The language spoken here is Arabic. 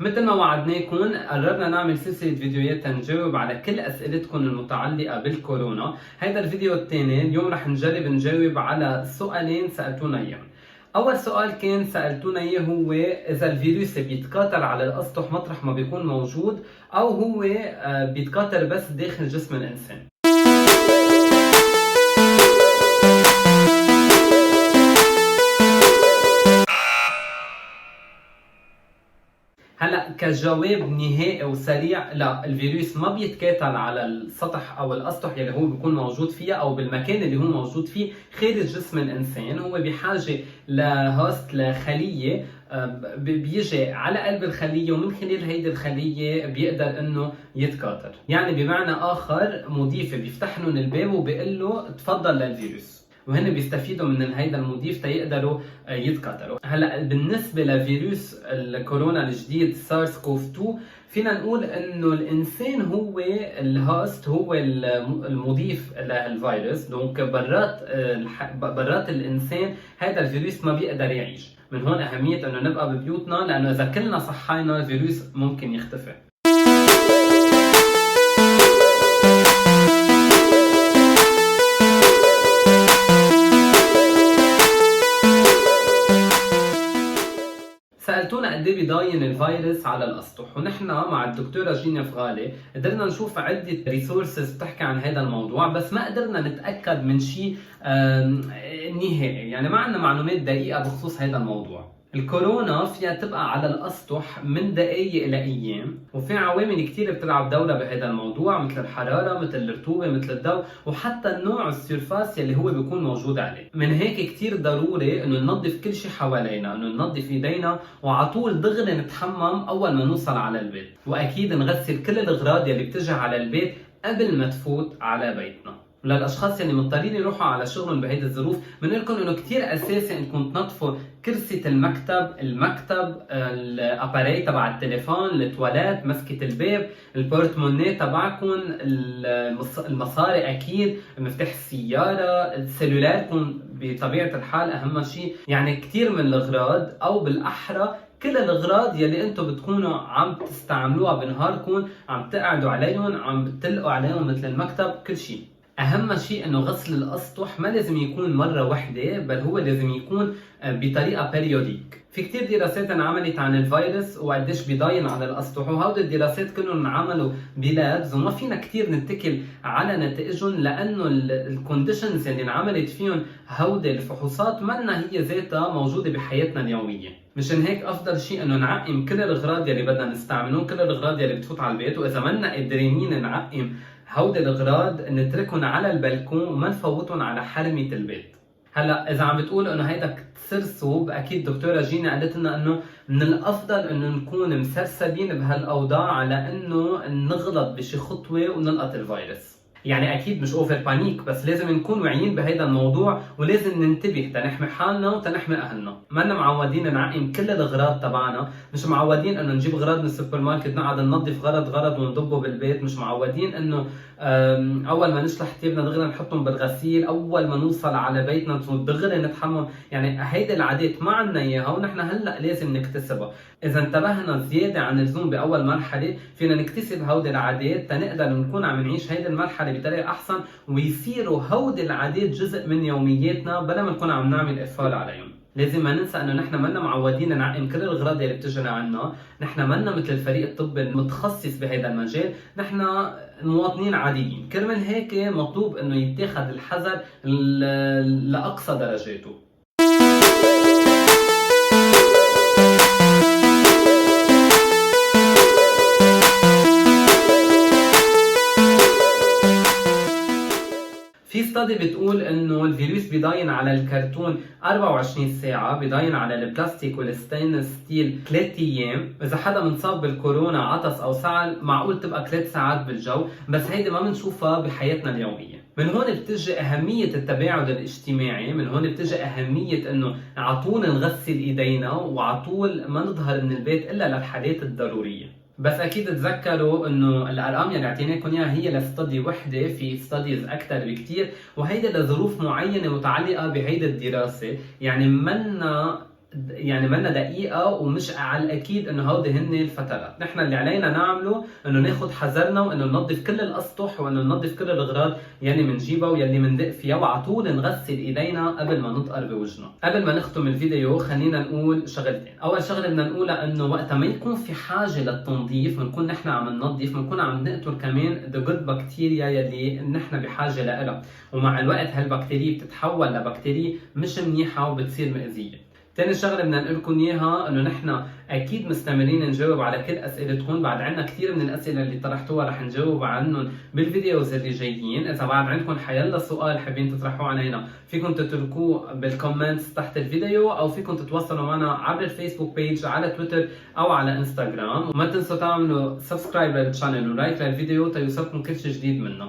مثل ما وعدناكم قررنا نعمل سلسلة فيديوهات تنجاوب على كل أسئلتكم المتعلقة بالكورونا. هيدا الفيديو الثاني. اليوم رح نجرب نجاوب على سؤالين سألتونا إياهم. أول سؤال كان سألتونا إياه هو إذا الفيروس بيتكاثر على الأسطح مطرح ما بيكون موجود أو هو بيتكاثر بس داخل جسم الإنسان. هلا كجواب نهائي وسريع، لا، الفيروس ما بيتكاثر على السطح او الاسطح اللي هو بيكون موجود فيها او بالمكان اللي هو موجود فيه خارج جسم الانسان. هو بحاجه لهوست، لخليه بيجي على قلب الخليه، ومن خلال هيدي الخليه بيقدر انه يتكاثر. يعني بمعنى اخر مضيف بيفتح لهم الباب وبيقول له تفضل للفيروس، وهن بيستفيدوا من هيدا المضيف تيقدروا يتكاثروا. هلا بالنسبه لفيروس الكورونا الجديد سارس كوف 2، فينا نقول انه الانسان هو الهوست، هو المضيف للفيروس. دونك برات الانسان هذا الفيروس ما بيقدر يعيش. من هون اهميه انه نبقى ببيوتنا، لانه اذا كلنا صحينا الفيروس ممكن يختفي. سألتونا قد ايه بيضاين الفيروس على الاسطح، ونحن مع الدكتوره جينيا فغالي قدرنا نشوف عده ريسورسز بتحكي عن هذا الموضوع، بس ما قدرنا نتاكد من شيء نهائي. يعني ما عندنا معلومات دقيقه بخصوص هذا الموضوع. الكورونا فيها تبقى على الاسطح من دقائق الى ايام، وفي عوامل كثير بتلعب دورها بهذا الموضوع، مثل الحراره، مثل الرطوبه، مثل الضوء، وحتى النوع السيرفاس اللي هو بيكون موجود عليه. من هيك كثير ضروري انه ننظف كل شيء حوالينا، انه ننظف ايدينا وعلى طول دغري نتحمم اول ما نوصل على البيت، واكيد نغسل كل الاغراض اللي بتجي على البيت قبل ما تفوت على بيتنا. للاشخاص اللي مضطرين يروحوا على شغلهم بهيدي الظروف، بنقول لكم انه كثير اساسي انكم تنظفوا كرسي المكتب، الاباري تبع التليفون، التواليت، مسكه الباب، البورتمونيه تبعكم، المصاري، اكيد مفتاح السياره، السيلولاركم بطبيعه الحال اهم شيء. يعني كثير من الاغراض، او بالاحرى كل الاغراض يلي انتم بتكونوا عم تستعملوها بنهاركم، عم تقعدوا عليهم، عم بتلقوا عليهم، مثل المكتب، كل شيء. اهم شيء انه غسل الاسطح ما لازم يكون مره واحده، بل هو لازم يكون بطريقه بيريوديك. في كثير دراسات انعملت عن الفيروس وقديش بيضاين على الاسطح، وهودي الدراسات كلهم انعملوا بلابز، وما فينا كثير نتكل على نتائجهم، لانه الكونديشنز اللي انعملت فيهم هودي الفحوصات منا هي ذاتها موجوده بحياتنا اليوميه. مشان هيك افضل شيء انه نعقم كل الاغراض اللي بدنا نستعملهم، كل الاغراض اللي بتفوت على البيت، واذا منا قادرين نعقم هودي الاغراض نتركهم على البلكون وما نفوتهم على حرمه البيت. هلا اذا عم بتقولوا انه هيدا سرسوب، اكيد دكتوره جينا قالت لنا انه من الافضل انه نكون مسرسبين بهالاوضاع على انه نغلط بشي خطوه ونلقط الفيروس. يعني اكيد مش اوفر بانيك، بس لازم نكون واعيين بهيدا الموضوع، ولازم ننتبه تنحمي حالنا وتنحمي اهلنا. ما لنا معودين نعقم كل الاغراض تبعنا، مش معودين انه نجيب اغراض من السوبر ماركت نقعد ننظف غرض ونضبه بالبيت، مش معودين انه اول ما نشلح ثيابنا دغري نحطهم بالغسيل، اول ما نوصل على بيتنا دغري نتحمم. يعني هيدي العادات ما عندنا اياها، ونحن هلا لازم نكتسبها. اذا انتبهنا زياده عن اللزوم باول مرحله، فينا نكتسب هودي العادات تنقدر نكون عم نعيش هيدي المرحله بطريقه احسن، ويصيروا هودي العادات جزء من يومياتنا بلا ما نكون عم نعمل اقفال عليهم. لازم ما ننسى انه نحن منا معودين نعقم كل الاغراض اللي بتجينا عنا، نحن منا مثل الفريق الطبي المتخصص بهذا المجال، نحن مواطنين عاديين. كرمال هيك مطلوب انه يتاخذ الحذر لاقصى درجاته. في ستادي بتقول انه الفيروس بيضاين على الكرتون 24 ساعة، بيضاين على البلاستيك والستينلس ستيل 3 ايام. اذا حدا منصاب بالكورونا عطس او سعل معقول تبقى 3 ساعات بالجو، بس هيدي ما بنشوفها بحياتنا اليومية. من هون بتجي اهمية التباعد الاجتماعي، من هون بتجي اهمية انه على طول نغسل ايدينا، وعلى طول ما نظهر من البيت الا للحالات الضرورية. بس اكيد تذكروا انه الارقام اللي اعطيناكم اياها هي لستدي وحده، في ستاديز اكثر بكثير، وهيدا لظروف معينه متعلقه بهيدي الدراسه، منا دقيقة، ومش على الأكيد إنه هودي هن الفترات. نحن اللي علينا نعمله إنه ناخد حذرنا، وإنه ننظف كل الأسطح، وإنه ننظف كل الأغراض يلي بنجيبها ويلي بندق فيها، وعلى طول نغسل إيدينا قبل ما نطقر بوجهنا. قبل ما نختم الفيديو خلينا نقول شغلتين. أول شغلة بدنا نقولها إنه وقت ما يكون في حاجة للتنظيف، ونكون نحن عم ننظف، بنكون عم نقتل كمان the good bacteria يلي نحن بحاجة لها، ومع الوقت هالبكتيريا بتتحول لبكتيريا مش منيحة وبتصير مأذية. تاني شغله بدنا نقول لكم اياها انه نحن اكيد مستمرين نجاوب على كل اسئلتكم. بعد عندنا كثير من الاسئله اللي طرحتوها رح نجاوب عنهم بالفيديوز اللي جايين. اذا بعد عندكم حيلا سؤال حابين تطرحوه علينا، فيكم تتركوه بالكومنتس تحت الفيديو، او فيكم تتواصلوا معنا عبر الفيسبوك بيج، على تويتر، او على انستغرام. وما تنسوا تعملوا سبسكرايب للشانل ولايك للفيديو تيوصلكم كل شيء جديد منه.